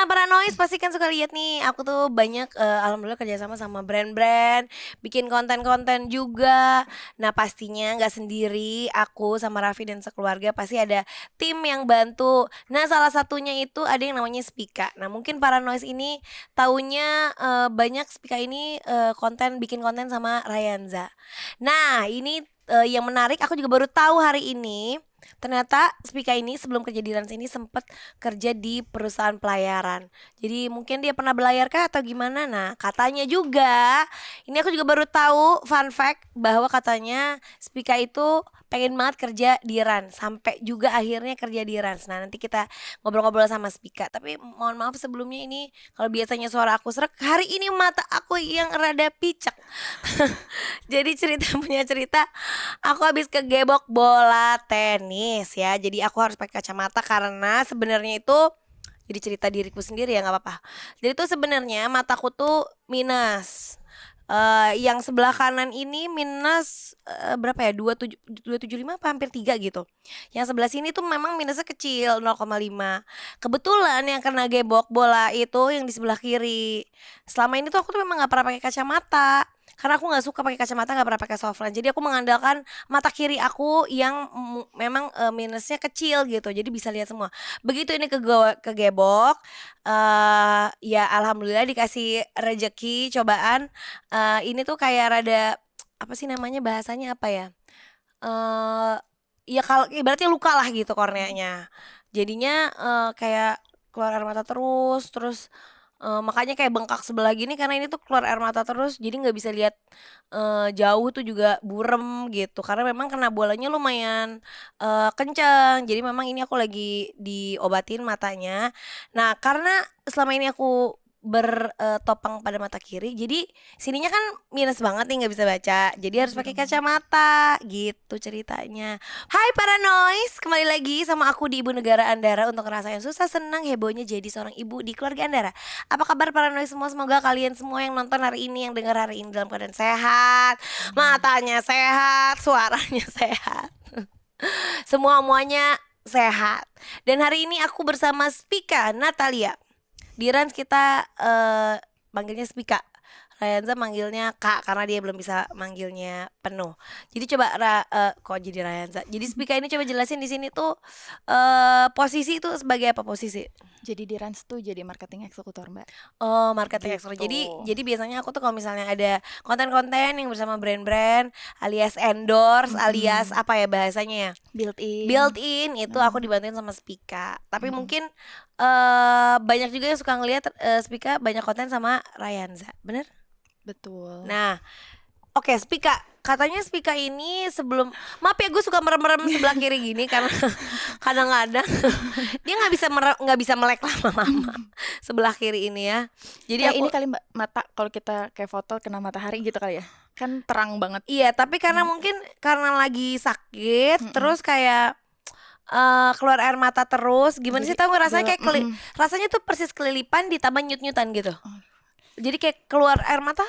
Nah, para noise pasti kan suka lihat nih, aku tuh banyak alhamdulillah kerjasama sama brand-brand, bikin konten-konten juga. Nah, pastinya nggak sendiri, aku sama Raffi dan sekeluarga pasti ada tim yang bantu. Nah, salah satunya itu ada yang namanya Spika. Nah, mungkin para noise ini taunya banyak Spika ini bikin konten sama Ryanza. Nah, ini yang menarik, aku juga baru tahu hari ini. Ternyata Spika ini sebelum kerja di Rans ini sempat kerja di perusahaan pelayaran. Jadi mungkin dia pernah belayar kah atau gimana? Nah, katanya juga, ini aku juga baru tahu fun fact bahwa katanya Spika itu pengen banget kerja di Rans, sampai juga akhirnya kerja di Rans. Nah, nanti kita ngobrol-ngobrol sama Spika. Tapi mohon maaf sebelumnya, ini kalau biasanya suara aku serak, hari ini mata aku yang rada picek. Jadi punya cerita, aku habis kegebok bola tenis ya. Jadi aku harus pakai kacamata karena sebenarnya itu, jadi cerita diriku sendiri ya, nggak apa-apa. Jadi tuh sebenarnya mataku tuh minus. Yang sebelah kanan ini minus berapa ya, 275 apa hampir 3 gitu. Yang sebelah sini tuh memang minusnya kecil, 0,5. Kebetulan yang kena gebok bola itu yang di sebelah kiri. Selama ini tuh aku tuh memang nggak pernah pakai kacamata, karena aku nggak suka pakai kacamata, nggak pernah pakai softland. Jadi aku mengandalkan mata kiri aku yang memang minusnya kecil gitu, jadi bisa lihat semua. Begitu ini kegebok, ya alhamdulillah dikasih rejeki cobaan. Ini tuh kayak rada, apa sih namanya, bahasanya apa ya, eh ya kalau ibaratnya luka lah gitu korneanya. Jadinya kayak keluar air mata terus makanya kayak bengkak sebelah gini karena ini tuh keluar air mata terus, jadi nggak bisa lihat jauh tuh juga burem gitu, karena memang kena bolanya lumayan kenceng. Jadi memang ini aku lagi diobatin matanya. Nah, karena selama ini aku bertopang pada mata kiri, jadi sininya kan minus banget nih, nggak bisa baca, jadi harus pakai kacamata gitu ceritanya. Hai para noise, kembali lagi sama aku di Ibu Negara Andara untuk ngerasain susah senang hebohnya jadi seorang ibu di keluarga Andara. Apa kabar para noise semua? Semoga kalian semua yang nonton hari ini, yang dengar hari ini dalam keadaan sehat, matanya sehat, suaranya sehat, semuanya sehat. Dan hari ini aku bersama Spika Natalia. Di Rans kita manggilnya Spika. Ryanza manggilnya Kak karena dia belum bisa manggilnya penuh. Jadi coba kok jadi Ryanza. Jadi Spika ini coba jelasin di sini tuh posisi itu sebagai apa posisi? Jadi di Rans tuh jadi marketing eksekutor, Mbak. Oh, marketing Gitu. eksekutor. Jadi biasanya aku tuh kalau misalnya ada konten-konten yang bersama brand-brand alias endorse alias apa ya bahasanya ya? Built-in itu aku dibantuin sama Spika. Tapi mungkin banyak juga yang suka ngelihat Spika banyak konten sama Ryanza. Bener? Betul. Nah, oke, Spika. Katanya Spika ini sebelum, maaf ya gue suka merem-merem sebelah kiri gini karena kadang-kadang dia nggak bisa melek lama-lama sebelah kiri ini ya. Jadi Kayak aku ini kali Mbak, mata kalau kita kayak foto kena matahari gitu kali ya. Kan terang banget. iya, tapi karena mungkin karena lagi sakit terus kayak keluar air mata terus. Gimana sih, Jadi tahu nggak rasanya gelap. kayak rasanya tuh persis kelilipan ditambah nyut-nyutan gitu. Jadi kayak keluar air mata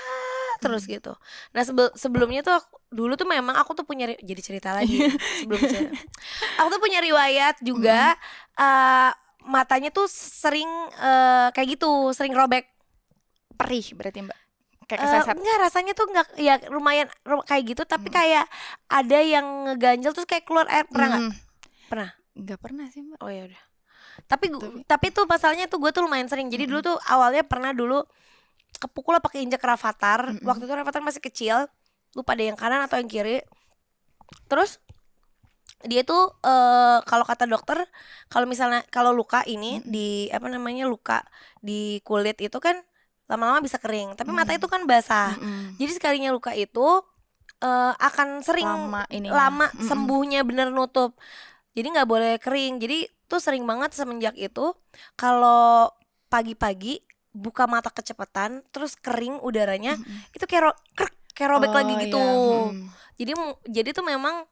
terus gitu. Nah, sebelumnya tuh dulu tuh memang aku tuh punya jadi cerita lagi sebelum cerita. Aku tuh punya riwayat juga matanya tuh sering kayak gitu, sering robek. Perih berarti Mbak. Kayak keseset. Enggak, rasanya tuh enggak ya, lumayan kayak gitu, tapi kayak ada yang ngeganjel terus kayak keluar air. Pernah nggak? Pernah? Nggak pernah sih Mbak. Oh ya udah. Tapi tuh masalahnya tuh gue tuh lumayan sering. Jadi dulu tuh awalnya pernah dulu kepukul apa keinjak Rafathar. Waktu itu Rafathar masih kecil, lupa deh yang kanan atau yang kiri. Terus dia tuh kalau kata dokter, kalau misalnya kalau luka ini di apa namanya, luka di kulit itu kan lama-lama bisa kering, tapi mata itu kan basah. Jadi sekalinya luka itu akan sering lama sembuhnya bener nutup. Jadi nggak boleh kering. Jadi tuh sering banget semenjak itu kalau pagi-pagi buka mata kecepatan terus kering udaranya, itu kayak kayak robek lagi gitu. Jadi tuh memang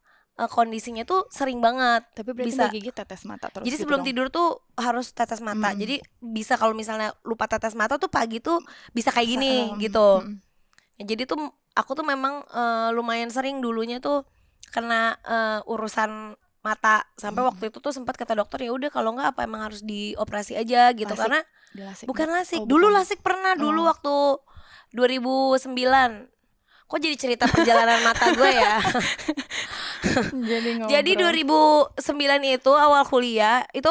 kondisinya tuh sering banget. Tapi berarti bisa Mbak Gigi tetes mata terus jadi gitu sebelum dong? tidur tuh harus tetes mata. Jadi bisa kalau misalnya lupa tetes mata tuh pagi tuh bisa kayak gini gitu. Ya, jadi tuh aku tuh memang lumayan sering dulunya tuh kena urusan mata. Sampai Mm-mm. waktu itu tuh sempat kata dokter ya udah kalau nggak apa emang harus dioperasi aja gitu Lasik, karena di lasik bukan Mbak. lasik. Oh Dulu bukan. lasik pernah dulu Oh, waktu 2009. Kok jadi cerita perjalanan mata gue ya? jadi Jadi ngobrol 2009 itu awal kuliah itu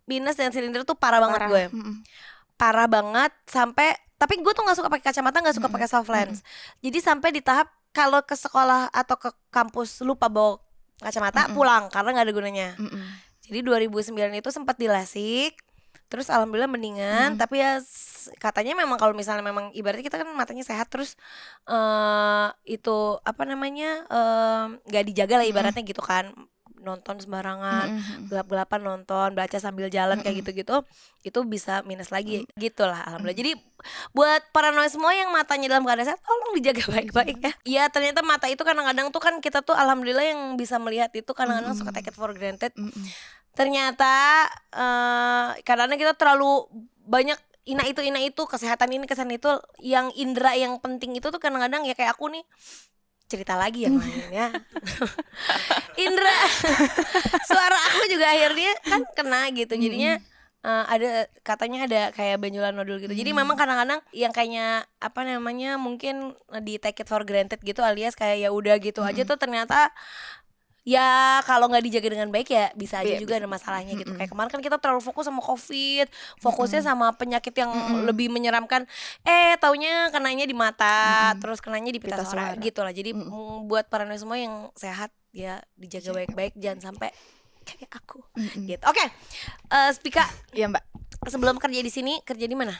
minus dan silinder tuh parah banget parah. gue. Parah banget sampai tapi gue tuh nggak suka pakai kacamata, nggak suka Mm-mm. pakai soft Mm-mm. lens. Jadi sampai di tahap kalau ke sekolah atau ke kampus lupa bawa kacamata Mm-mm. pulang karena nggak ada gunanya. Mm-mm. Jadi 2009 itu sempat dilasik. Terus alhamdulillah mendingan, Mm-mm. tapi ya katanya memang kalau misalnya memang ibaratnya kita kan matanya sehat terus itu apa namanya nggak dijaga lah Mm-mm. ibaratnya gitu kan, nonton sembarangan, Mm-mm. gelap-gelapan nonton, baca sambil jalan kayak Mm-mm. gitu-gitu, itu bisa minus lagi gitulah alhamdulillah. Mm-mm. Jadi buat paranoid semua yang matanya dalam keadaan sehat tolong dijaga baik-baik ya. Iya ternyata mata itu kadang-kadang tuh kan kita tuh alhamdulillah yang bisa melihat itu kadang-kadang suka take it for granted. Mm-mm. Ternyata kadang-kadang kita terlalu banyak ina itu kesehatan ini kesehatan itu, yang indera yang penting itu tuh kadang-kadang ya kayak aku nih cerita lagi yang lain ya. Indra suara aku juga akhirnya kan kena gitu jadinya. Ada katanya ada kayak benjolan nodul gitu. Jadi memang kadang-kadang yang kayaknya apa namanya mungkin di take it for granted gitu alias kayak ya udah gitu aja tuh ternyata ya kalau nggak dijaga dengan baik ya bisa aja juga ada masalahnya gitu. Kayak kemarin kan kita terlalu fokus sama COVID, fokusnya sama penyakit yang lebih menyeramkan. Taunya kenanya di mata, terus kenanya di pita Pita suara suara. gitu lah. Jadi buat paranoid semua yang sehat ya dijaga baik-baik, jangan sampai kayak aku gitu. Oke, Spika, Iya Mbak. sebelum kerja di sini kerja di mana?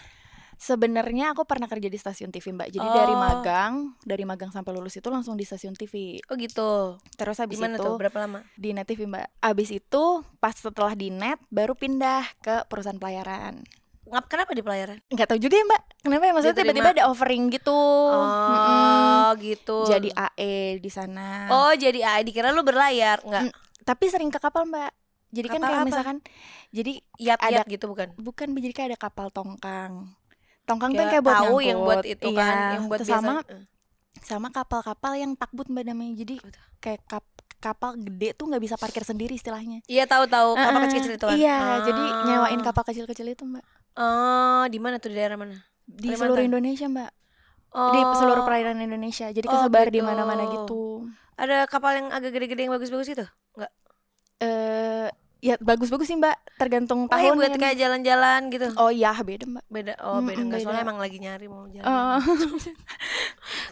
Sebenarnya aku pernah kerja di stasiun TV Mbak. Jadi dari magang sampai lulus itu langsung di stasiun TV. Oh gitu. Terus habis Di mana itu tuh? Berapa lama? di Net TV Mbak. Habis itu pas setelah di Net baru pindah ke perusahaan pelayaran. Kenapa di pelayaran? Nggak tahu juga ya Mbak. Kenapa ya? Maksudnya Diterima. tiba-tiba ada offering gitu. Oh gitu. Jadi AE di sana. Oh jadi dikira lu berlayar nggak? Tapi sering ke kapal Mbak. Jadi kan Kapal kayak apa? misalkan, jadi Yat gitu bukan? bukan, jadi kayak ada kapal tongkang. Tongkang tuh Kayak kayak buat tahu ngangkut. yang buat itu Iya, kan, yang buat sama biasa. sama kapal-kapal yang takbut Mbak namanya. Jadi kayak kapal gede tuh nggak bisa parkir sendiri istilahnya. Iya tahu kapal kecil-kecil itu kan. Iya, jadi nyewain kapal kecil-kecil itu Mbak. Di mana tuh, di daerah mana? Di Kalimantan? seluruh Indonesia Mbak. Di seluruh perairan Indonesia. Jadi kesebar di gitu. mana-mana gitu. Ada kapal yang agak gede-gede yang bagus-bagus gitu? Enggak. Ya bagus-bagus sih Mbak, tergantung Yang tahun buat kayak jalan-jalan gitu. Oh iya, beda Mbak. Beda. Beda enggak, soalnya emang lagi nyari mau jalan.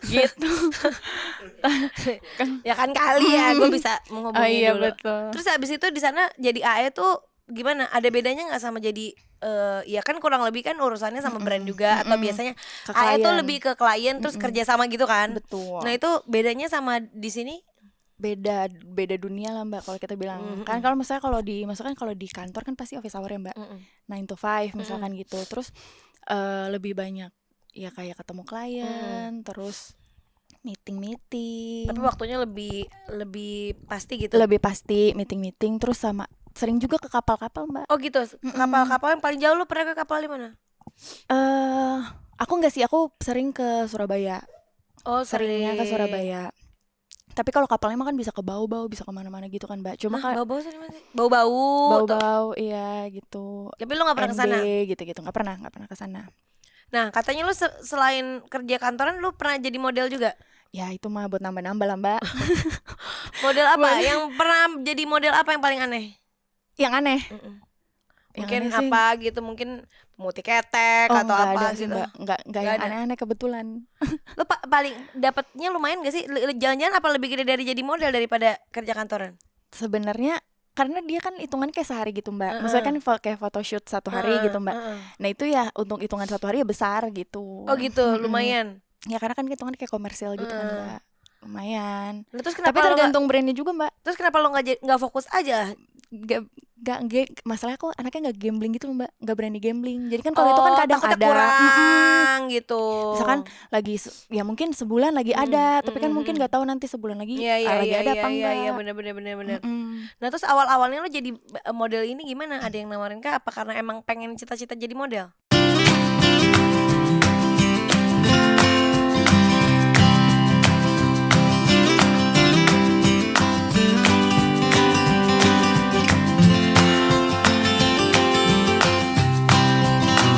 Gitu. Ya kan kali ya gue bisa menghubungi iya, dulu. betul. Terus habis itu di sana jadi AE tuh gimana? Ada bedanya nggak sama jadi ya kan kurang lebih kan urusannya sama brand juga atau biasanya Ke AE tuh klien. lebih ke klien terus kerja sama gitu kan? Betul. Nah itu bedanya sama di sini? Beda dunia lah Mbak kalau kita bilang. Kan kalau misalnya kalau di kantor kan pasti office hour ya Mbak. 9 to 5 misalkan gitu. Terus lebih banyak ya kayak ketemu klien, terus meeting. Tapi waktunya lebih pasti gitu. Lebih pasti meeting, terus sama sering juga ke kapal-kapal Mbak. Oh gitu. Kapal-kapal yang paling jauh lu pernah ke kapal di mana? Aku enggak sih, aku sering ke Surabaya. Oh, Seringnya ke Surabaya. Tapi kalau kapalnya mah kan bisa ke Bau-Bau, bisa kemana-mana gitu kan Mbak. Cuma kan bau-bau sih mana sih? Bau-bau. Iya gitu. Tapi lu nggak pernah kesana? Gitu-gitu, nggak pernah kesana. Nah katanya lu selain kerja kantoran lu pernah jadi model juga? Ya itu mah buat nambah-nambah lah Mbak. Model apa? Yang pernah jadi model apa yang paling aneh? Yang aneh. Mungkin apa gitu, mungkin pemutih ketek atau apa ada sih, gitu. Mbak. Nggak yang aneh-aneh kebetulan. Lu paling dapatnya lumayan gak sih? Jangan-jangan apa lebih gede dari jadi model daripada kerja kantoran? Sebenarnya karena dia kan hitungan kayak sehari gitu Mbak. Maksudnya kan kayak photoshoot 1 hari gitu Mbak. Nah itu ya untuk hitungan 1 hari ya besar gitu. Oh gitu, lumayan. Ya karena kan hitungan kayak komersial gitu kan Mbak. Lumayan. Terus Tapi tergantung brandnya juga Mbak. Terus kenapa lo nggak fokus aja? Gak masalah, aku anaknya nggak gambling gitu Mbak, nggak berani gambling. Jadi kan kalau itu kan kadang ada kurang gitu. Misalkan lagi ya mungkin sebulan lagi ada, tapi kan mungkin nggak tahu nanti sebulan lagi lagi ada apa enggak. Iya benar. Nah terus awal-awalnya lo jadi model ini gimana? Ada yang nawarin kah? Apa karena emang pengen cita-cita jadi model?